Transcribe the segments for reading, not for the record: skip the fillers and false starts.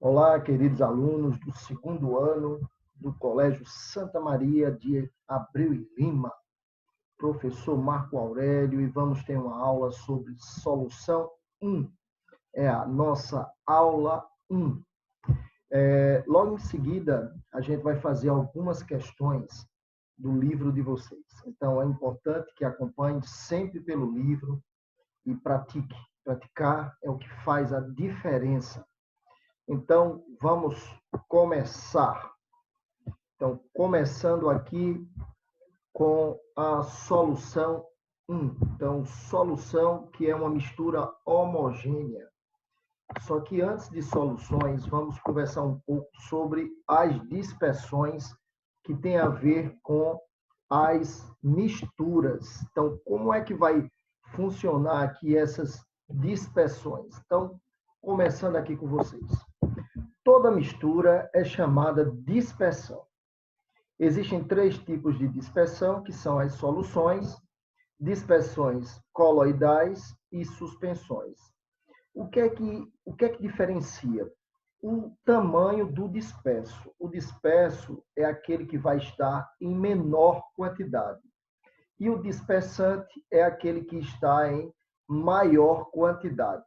Olá, queridos alunos do segundo ano do Colégio Santa Maria de Abreu e Lima, professor Marco Aurélio, e vamos ter uma aula sobre solução 1. É a nossa aula 1. Logo em seguida, a gente vai fazer algumas questões do livro de vocês. Então, é importante que acompanhe sempre pelo livro e pratique. Praticar é o que faz a diferença. Então, vamos começar. Então, começando aqui com a solução 1. Então, solução que é uma mistura homogênea. Só que antes de soluções, vamos conversar um pouco sobre as dispersões que tem a ver com as misturas. Então, como é que vai funcionar aqui essas dispersões? Então, começando aqui com vocês. Toda mistura é chamada dispersão. Existem três tipos de dispersão, que são as soluções, dispersões coloidais e suspensões. O que é que diferencia? O tamanho do disperso. O disperso é aquele que vai estar em menor quantidade. E o dispersante é aquele que está em maior quantidade.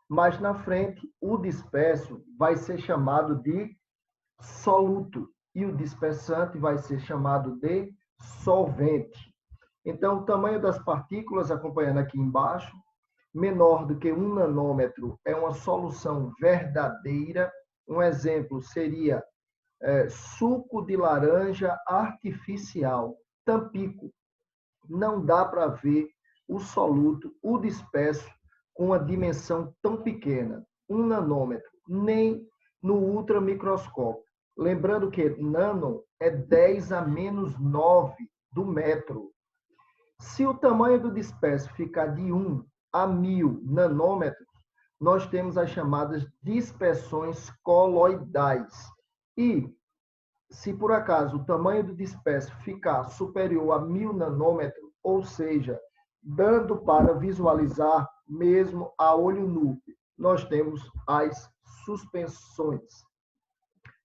Mas na frente, o disperso vai ser chamado de soluto e o dispersante vai ser chamado de solvente. Então, o tamanho das partículas, acompanhando aqui embaixo, menor do que 1 nanômetro é uma solução verdadeira. Um exemplo seria suco de laranja artificial, Tampico. Não dá para ver o soluto, o disperso, com uma dimensão tão pequena, 1 nanômetro, nem no ultramicroscópio. Lembrando que nano é 10 a menos 9 do metro. Se o tamanho do disperso ficar de 1 a 1000 nanômetros, nós temos as chamadas dispersões coloidais. E, se por acaso o tamanho do disperso ficar superior a 1000 nanômetros, ou seja, dando para visualizar mesmo a olho nu, nós temos as suspensões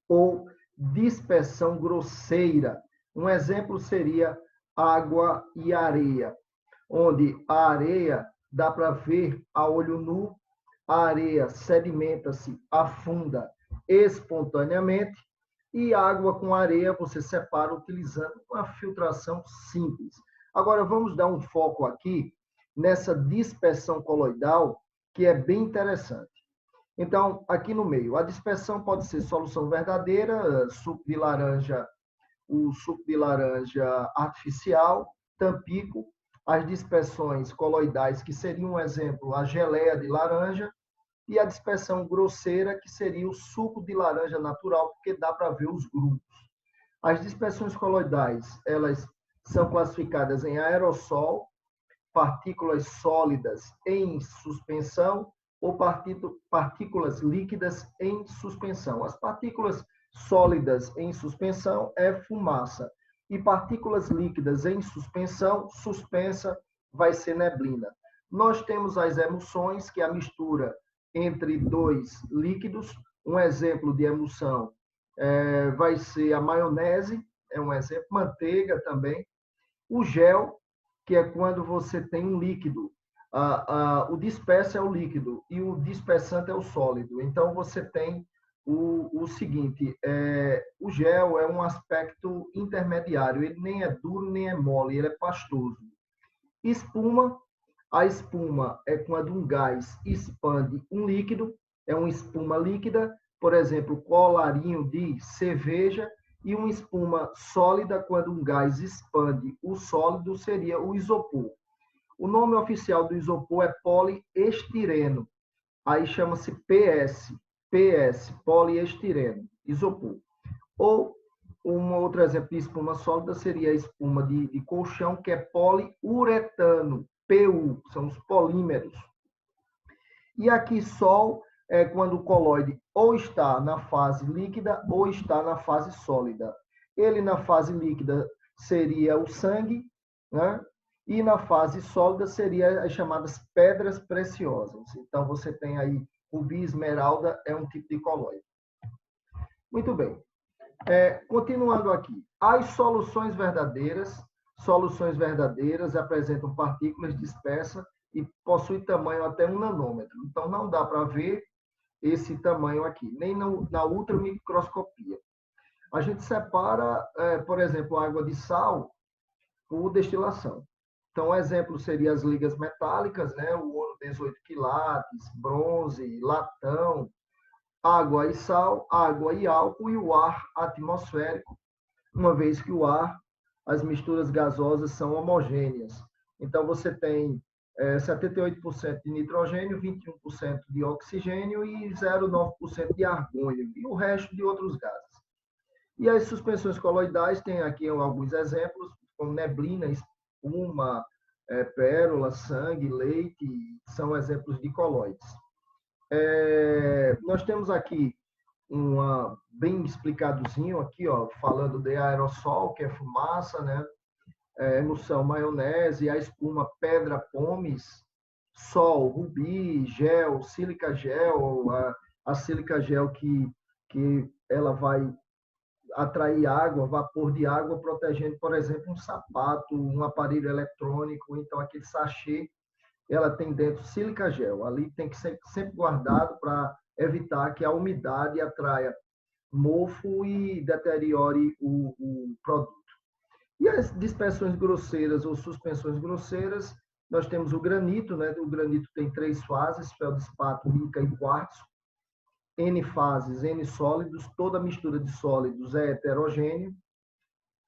ou dispersão grosseira. Um exemplo seria água e areia, onde a areia dá para ver a olho nu, a areia sedimenta-se, afunda espontaneamente, e água com areia você separa utilizando uma filtração simples. Agora, vamos dar um foco aqui nessa dispersão coloidal, que é bem interessante. Então, aqui no meio, a dispersão pode ser solução verdadeira, suco de laranja, o suco de laranja artificial, Tampico, as dispersões coloidais, que seria um exemplo, a geleia de laranja, e a dispersão grosseira, que seria o suco de laranja natural, porque dá para ver os grupos. As dispersões coloidais, elas são classificadas em aerossol, partículas sólidas em suspensão ou partículas líquidas em suspensão. As partículas sólidas em suspensão é fumaça e partículas líquidas em suspensão, suspensa, vai ser neblina. Nós temos as emulsões, que é a mistura entre dois líquidos. Um exemplo de emulsão vai ser a maionese, é um exemplo, manteiga também. O gel, que é quando você tem um líquido. O disperso é o líquido e o dispersante é o sólido. Então, você tem o seguinte, o gel é um aspecto intermediário, ele nem é duro nem é mole, ele é pastoso. Espuma, a espuma é quando um gás expande um líquido, é uma espuma líquida, por exemplo, colarinho de cerveja, e uma espuma sólida, quando um gás expande o sólido, seria o isopor. O nome oficial do isopor é poliestireno, aí chama-se PS, poliestireno, isopor. Ou um outro exemplo de espuma sólida seria a espuma de colchão, que é poliuretano, PU, são os polímeros. E aqui sol é quando o coloide ou está na fase líquida ou está na fase sólida. Ele na fase líquida seria o sangue, né? E na fase sólida seria as chamadas pedras preciosas. Então você tem aí rubi, esmeralda, é um tipo de coloide. Muito bem. Continuando aqui. As soluções verdadeiras apresentam partículas dispersas e possuem tamanho até 1 nanômetro. Então, não dá para ver esse tamanho aqui, nem na ultramicroscopia. A gente separa, por exemplo, a água de sal por destilação. Então, um exemplo seria as ligas metálicas, né? O ouro 18 quilates, bronze, latão, água e sal, água e álcool e o ar atmosférico, uma vez que o ar, as misturas gasosas são homogêneas. Então, você tem 78% de nitrogênio, 21% de oxigênio e 0,9% de argônio, e o resto de outros gases. E as suspensões coloidais, tem aqui alguns exemplos, como neblina, espuma, pérola, sangue, leite, são exemplos de coloides. Nós temos aqui bem explicadozinho aqui, ó, falando de aerossol, que é fumaça, né? Emulsão, maionese, a espuma, pedra, pomes, sol, rubi, gel, sílica gel, a sílica gel que ela vai atrair água, vapor de água, protegendo, por exemplo, um sapato, um aparelho eletrônico, então aquele sachê, ela tem dentro sílica gel. Ali tem que ser sempre guardado para evitar que a umidade atraia mofo e deteriore o produto. E as dispersões grosseiras ou suspensões grosseiras, nós temos o granito, né? O granito tem 3 fases, feldespato, mica e quartzo. N fases, N sólidos, toda mistura de sólidos é heterogênea.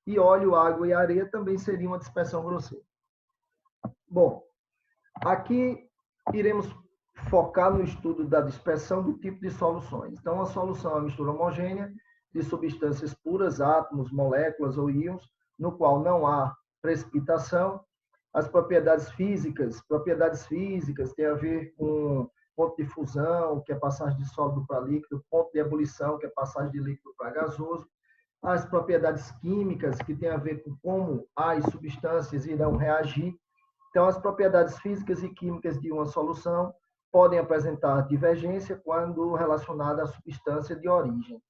E óleo, água e areia também seria uma dispersão grosseira. Bom, aqui iremos focar no estudo da dispersão do tipo de soluções. Então, a solução é uma mistura homogênea de substâncias puras, átomos, moléculas ou íons, no qual não há precipitação. As propriedades físicas têm a ver com ponto de fusão, que é passagem de sólido para líquido, ponto de ebulição, que é passagem de líquido para gasoso, as propriedades químicas, que têm a ver com como as substâncias irão reagir. Então, as propriedades físicas e químicas de uma solução podem apresentar divergência quando relacionada à substância de origem.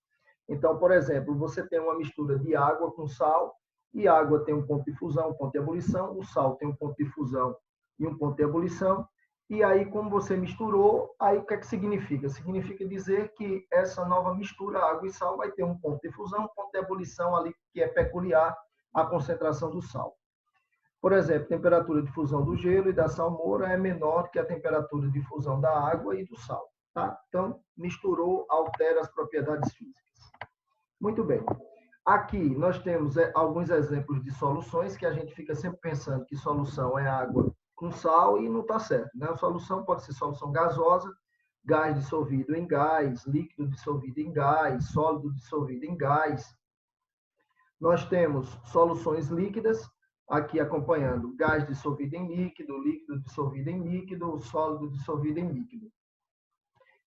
Então, por exemplo, você tem uma mistura de água com sal, e a água tem um ponto de fusão, um ponto de ebulição, o sal tem um ponto de fusão e um ponto de ebulição, e aí, como você misturou, aí o que é que significa? Significa dizer que essa nova mistura, água e sal, vai ter um ponto de fusão, um ponto de ebulição ali, que é peculiar à concentração do sal. Por exemplo, a temperatura de fusão do gelo e da salmoura é menor que a temperatura de fusão da água e do sal. Tá? Então, misturou, altera as propriedades físicas. Muito bem. Aqui nós temos alguns exemplos de soluções que a gente fica sempre pensando que solução é água com sal e não está certo. Né? A solução pode ser solução gasosa, gás dissolvido em gás, líquido dissolvido em gás, sólido dissolvido em gás. Nós temos soluções líquidas, aqui acompanhando gás dissolvido em líquido, líquido dissolvido em líquido, sólido dissolvido em líquido.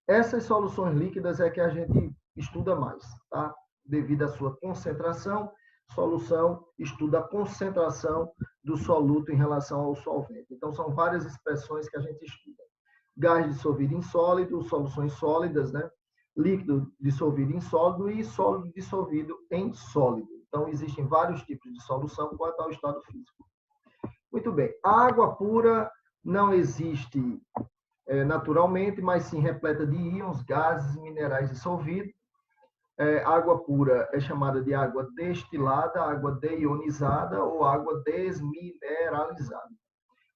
Essas soluções líquidas é que a gente estuda mais, tá? Devido à sua concentração, solução estuda a concentração do soluto em relação ao solvente. Então, são várias expressões que a gente estuda. Gás dissolvido em sólido, soluções sólidas, né? Líquido dissolvido em sólido e sólido dissolvido em sólido. Então, existem vários tipos de solução quanto ao estado físico. Muito bem. A água pura não existe naturalmente, mas sim repleta de íons, gases, minerais dissolvidos. Água pura é chamada de água destilada, água deionizada ou água desmineralizada.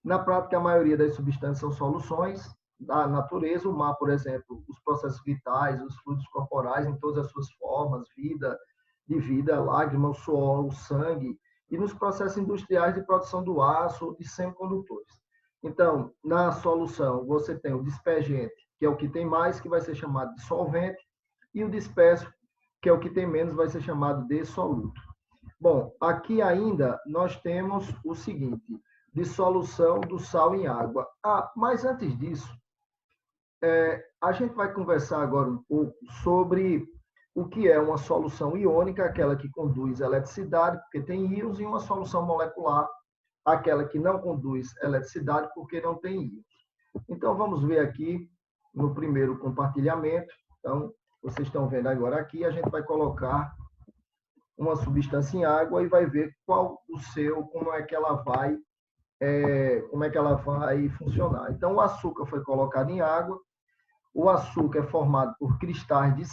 Na prática, a maioria das substâncias são soluções da natureza. O mar, por exemplo, os processos vitais, os fluidos corporais em todas as suas formas, vida, lágrima, o suor, o sangue, e nos processos industriais de produção do aço, de semicondutores. Então, na solução, você tem o dispergente, que é o que tem mais, que vai ser chamado de solvente, e o disperso, que é o que tem menos, vai ser chamado de soluto. Bom, aqui ainda nós temos o seguinte: dissolução do sal em água. Mas antes disso, a gente vai conversar agora um pouco sobre o que é uma solução iônica, aquela que conduz eletricidade, porque tem íons, e uma solução molecular, aquela que não conduz eletricidade, porque não tem íons. Então, vamos ver aqui no primeiro compartilhamento. Então, Vocês estão vendo agora aqui, a gente vai colocar uma substância em água e vai ver qual o seu, como é que ela vai funcionar. Então, o açúcar foi colocado em água. O açúcar é formado por cristais de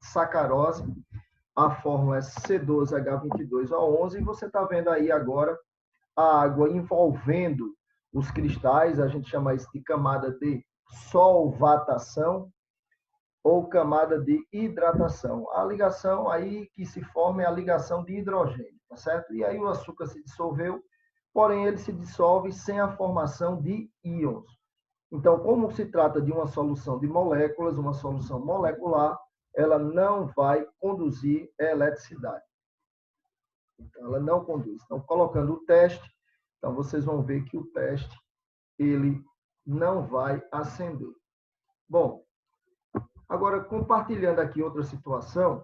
sacarose. A fórmula é C12H22O11. E você está vendo aí agora a água envolvendo os cristais. A gente chama isso de camada de solvatação ou camada de hidratação. A ligação aí que se forma é a ligação de hidrogênio, tá certo? E aí o açúcar se dissolveu, porém ele se dissolve sem a formação de íons. Então, como se trata de uma solução de moléculas, uma solução molecular, ela não vai conduzir eletricidade. Então, ela não conduz. Então, colocando o teste, então vocês vão ver que o teste ele não vai acender. Bom, agora compartilhando aqui outra situação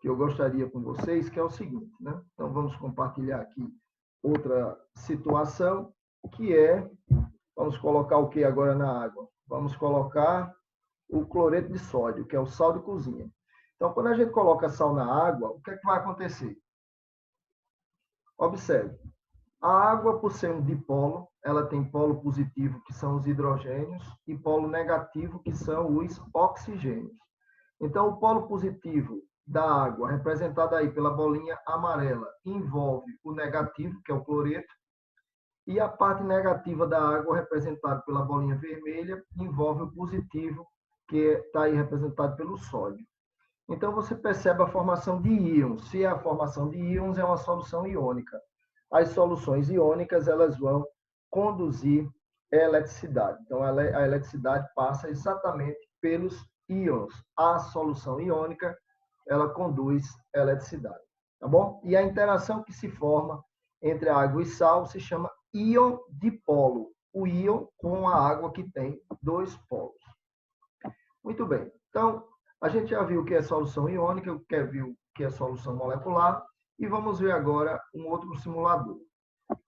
que eu gostaria com vocês, que é o seguinte, né? Então, vamos compartilhar aqui outra situação, que é, vamos colocar o que agora na água? Vamos colocar o cloreto de sódio, que é o sal de cozinha. Então, quando a gente coloca sal na água, o que é que vai acontecer? Observe, a água, por ser um dipolo, ela tem polo positivo, que são os hidrogênios, e polo negativo, que são os oxigênios. Então, o polo positivo da água, representado aí pela bolinha amarela, envolve o negativo, que é o cloreto, e a parte negativa da água, representada pela bolinha vermelha, envolve o positivo, que está aí representado pelo sódio. Então, você percebe a formação de íons. Se é a formação de íons, é uma solução iônica. As soluções iônicas, elas vão conduzir eletricidade. Então, a eletricidade passa exatamente pelos íons. A solução iônica, ela conduz eletricidade, tá bom? E a interação que se forma entre a água e sal se chama íon dipolo. O íon com a água que tem dois polos. Muito bem. Então, a gente já viu o que é solução iônica, viu o que é solução molecular, e vamos ver agora um outro simulador.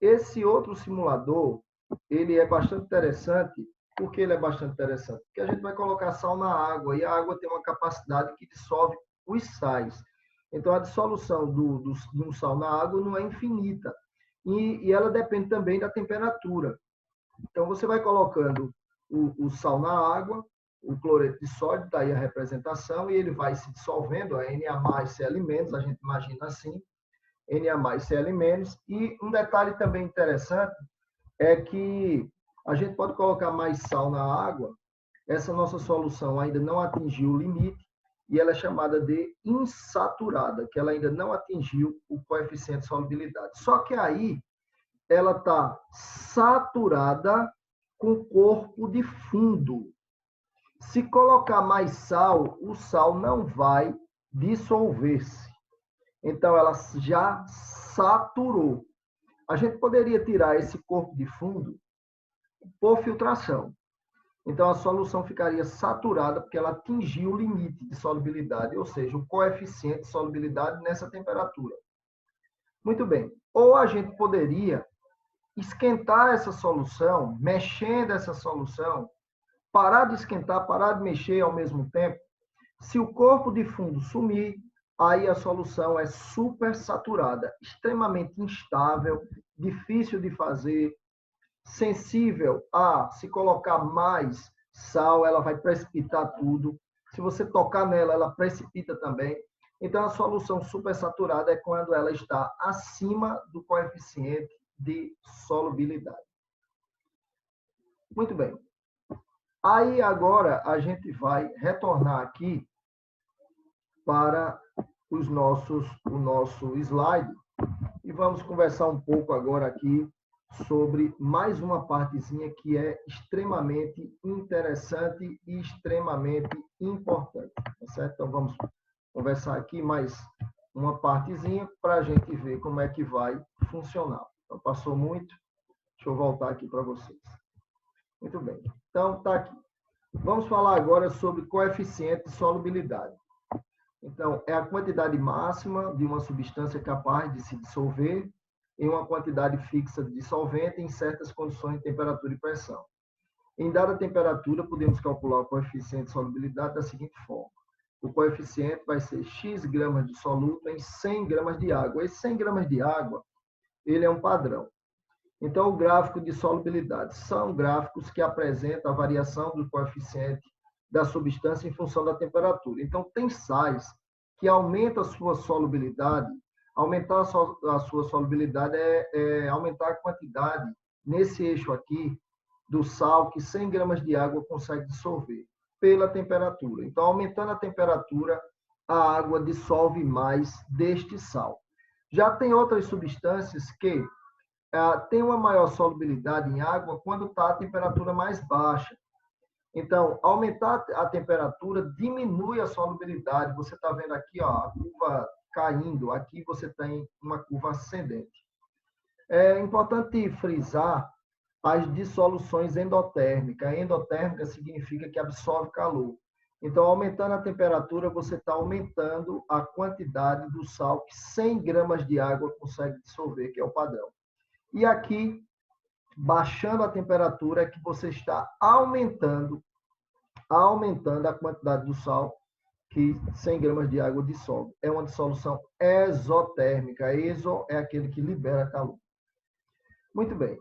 Esse outro simulador, ele é bastante interessante. Por que ele é bastante interessante? Porque a gente vai colocar sal na água, e a água tem uma capacidade que dissolve os sais. Então, a dissolução de um sal na água não é infinita. E ela depende também da temperatura. Então, você vai colocando o sal na água, o cloreto de sódio, está aí a representação, e ele vai se dissolvendo, a Na+, Cl-, a gente imagina assim, Na+, Cl-, e um detalhe também interessante é que a gente pode colocar mais sal na água, essa nossa solução ainda não atingiu o limite, e ela é chamada de insaturada, que ela ainda não atingiu o coeficiente de solubilidade. Só que aí ela está saturada com corpo de fundo. Se colocar mais sal, o sal não vai dissolver-se. Então, ela já saturou. A gente poderia tirar esse corpo de fundo por filtração. Então, a solução ficaria saturada porque ela atingiu o limite de solubilidade, ou seja, o coeficiente de solubilidade nessa temperatura. Muito bem. Ou a gente poderia esquentar essa solução, mexendo essa solução, parar de esquentar, parar de mexer ao mesmo tempo. Se o corpo de fundo sumir, aí a solução é supersaturada, extremamente instável, difícil de fazer, sensível a, se colocar mais sal, ela vai precipitar tudo. Se você tocar nela, ela precipita também. Então, a solução supersaturada é quando ela está acima do coeficiente de solubilidade. Muito bem. Aí, agora, a gente vai retornar aqui para o nosso slide e vamos conversar um pouco agora aqui sobre mais uma partezinha que é extremamente interessante e extremamente importante, tá certo? Então, vamos conversar aqui mais uma partezinha para a gente ver como é que vai funcionar. Então, passou muito. Deixa eu voltar aqui para vocês. Muito bem. Então, tá aqui. Vamos falar agora sobre coeficiente de solubilidade. Então, é a quantidade máxima de uma substância capaz de se dissolver em uma quantidade fixa de dissolvente em certas condições de temperatura e pressão. Em dada temperatura, podemos calcular o coeficiente de solubilidade da seguinte forma. o coeficiente vai ser X gramas de soluto em 100 gramas de água. Esse 100 gramas de água, ele é um padrão. Então, o gráfico de solubilidade são gráficos que apresentam a variação do coeficiente da substância em função da temperatura. Então, tem sais que aumentam a sua solubilidade. Aumentar a sua solubilidade é aumentar a quantidade, nesse eixo aqui, do sal que 100 gramas de água consegue dissolver pela temperatura. Então, aumentando a temperatura, a água dissolve mais deste sal. Já tem outras substâncias que têm uma maior solubilidade em água quando está a temperatura mais baixa. Então, aumentar a temperatura diminui a solubilidade. Você está vendo aqui, ó, a curva caindo. Aqui você tem uma curva ascendente. É importante frisar as dissoluções endotérmicas. A endotérmica significa que absorve calor. Então, aumentando a temperatura, você está aumentando a quantidade do sal que 100 gramas de água consegue dissolver, que é o padrão. E aqui, baixando a temperatura, é que você está aumentando a quantidade do sal que 100 gramas de água dissolve. É uma dissolução exotérmica. Exo é aquele que libera calor. Muito bem.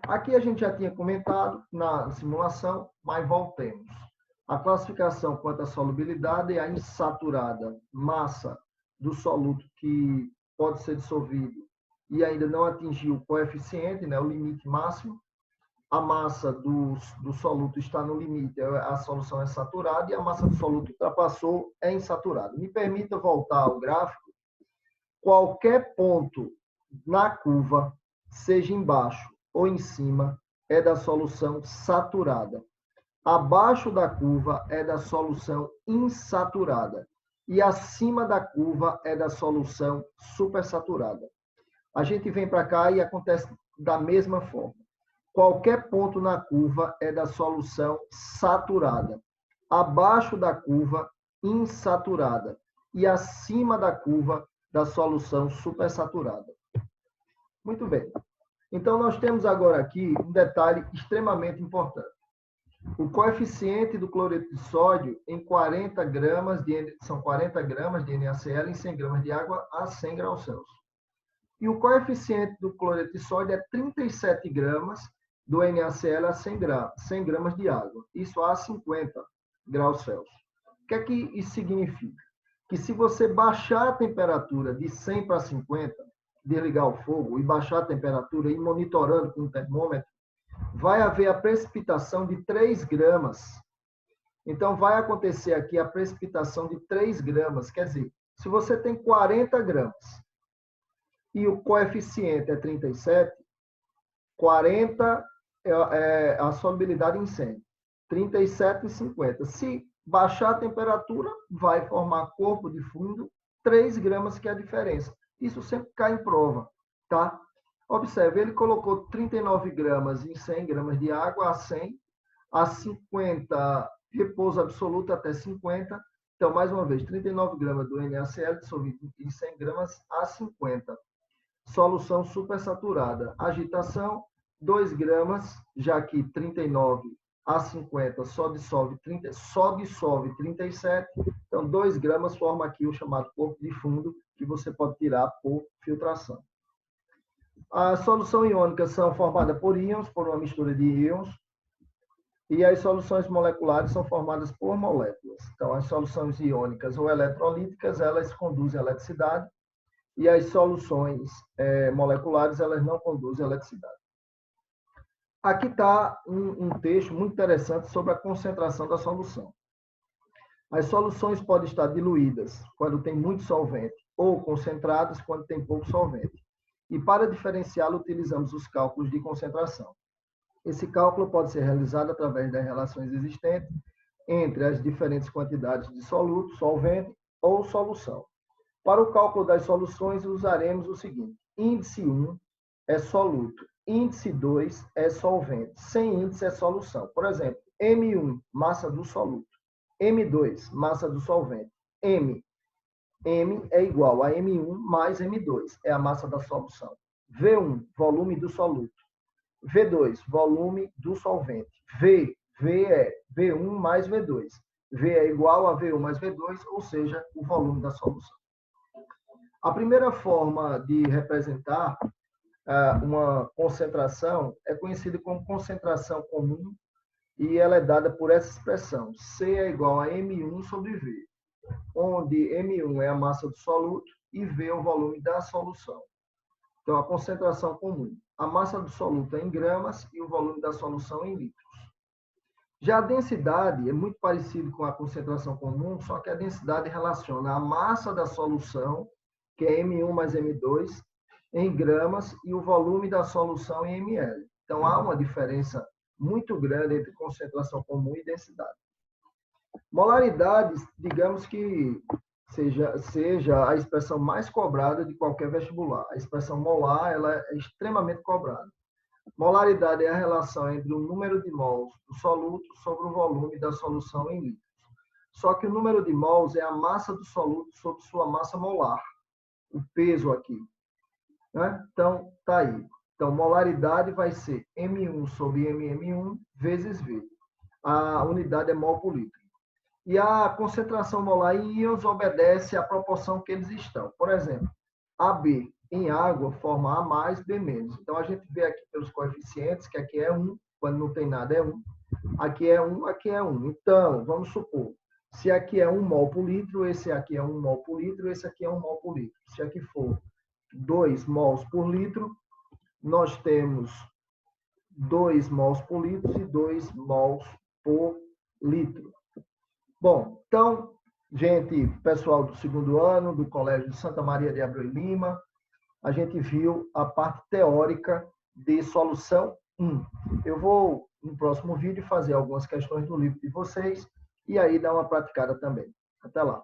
Aqui a gente já tinha comentado na simulação, mas voltemos. A classificação quanto à solubilidade é a insaturada, massa do soluto que pode ser dissolvido e ainda não atingiu o coeficiente, né, o limite máximo. A massa do soluto está no limite, a solução é saturada, e a massa do soluto ultrapassou, é insaturada. Me permita voltar ao gráfico. Qualquer ponto na curva, seja embaixo ou em cima, é da solução saturada. Abaixo da curva é da solução insaturada. E acima da curva é da solução supersaturada. A gente vem para cá e acontece da mesma forma. Qualquer ponto na curva é da solução saturada. Abaixo da curva, insaturada. E acima da curva, da solução supersaturada. Muito bem. Então, nós temos agora aqui um detalhe extremamente importante. O coeficiente do cloreto de sódio em 40 gramas são 40 gramas de NaCl em 100 gramas de água a 100 graus Celsius. E o coeficiente do cloreto de sódio é 37 gramas do NaCl a 100 gramas de água. Isso a 50 graus Celsius. O que é que isso significa? Que se você baixar a temperatura de 100 para 50, desligar o fogo e baixar a temperatura e ir monitorando com o termômetro, vai haver a precipitação de 3 gramas. Então, vai acontecer aqui a precipitação de 3 gramas. Quer dizer, se você tem 40 gramas e o coeficiente é 37, 40 é a solubilidade em 100. 37 e 50. Se baixar a temperatura, vai formar corpo de fundo, 3 gramas, que é a diferença. Isso sempre cai em prova, tá? Observe, ele colocou 39 gramas em 100 gramas de água a 100, a 50, repouso absoluto até 50. Então, mais uma vez, 39 gramas do NaCl dissolvido em 100 gramas a 50. Solução supersaturada. Agitação, 2 gramas, já que 39 a 50 só dissolve 37. Então, 2 gramas forma aqui o chamado corpo de fundo, que você pode tirar por filtração. As soluções iônicas são formadas por íons, por uma mistura de íons, e as soluções moleculares são formadas por moléculas. Então, as soluções iônicas ou eletrolíticas, elas conduzem a eletricidade, e as soluções moleculares, elas não conduzem a eletricidade. Aqui está um texto muito interessante sobre a concentração da solução. As soluções podem estar diluídas quando tem muito solvente, ou concentradas quando tem pouco solvente. E para diferenciá-lo, utilizamos os cálculos de concentração. Esse cálculo pode ser realizado através das relações existentes entre as diferentes quantidades de soluto, solvente ou solução. Para o cálculo das soluções, usaremos o seguinte: índice 1 é soluto, índice 2 é solvente, sem índice é solução. Por exemplo, M1, massa do soluto, M2, massa do solvente, M é igual a M1 mais M2, é a massa da solução. V1, volume do soluto. V2, volume do solvente. V é V1 mais V2. V é igual a V1 mais V2, ou seja, o volume da solução. A primeira forma de representar uma concentração é conhecida como concentração comum e ela é dada por essa expressão. C é igual a M1 sobre V, onde M1 é a massa do soluto e V é o volume da solução. Então, a concentração comum. A massa do soluto é em gramas e o volume da solução em litros. Já a densidade é muito parecido com a concentração comum, só que a densidade relaciona a massa da solução, que é M1 mais M2, em gramas e o volume da solução em ml. Então, há uma diferença muito grande entre concentração comum e densidade. Molaridades, digamos que seja a expressão mais cobrada de qualquer vestibular. A expressão molar ela é extremamente cobrada. Molaridade é a relação entre o número de mols do soluto sobre o volume da solução em litros. Só que o número de mols é a massa do soluto sobre sua massa molar, o peso aqui. Né? Então, tá aí. Então, molaridade vai ser M1 sobre MM1 vezes V. A unidade é mol por litro. E a concentração molar em íons obedece à proporção que eles estão. Por exemplo, AB em água forma A mais, B menos. Então, a gente vê aqui pelos coeficientes que aqui é 1, quando não tem nada é 1. Aqui é 1, aqui é 1. Então, vamos supor, se aqui é 1 mol por litro, esse aqui é 1 mol por litro, esse aqui é 1 mol por litro. Se aqui for 2 mols por litro, nós temos 2 mols por litro e 2 mols por litro. Bom, então, gente, pessoal do segundo ano, do Colégio de Santa Maria de Abreu e Lima, a gente viu a parte teórica de solução 1. Eu vou, no próximo vídeo, fazer algumas questões do livro de vocês e aí dar uma praticada também. Até lá.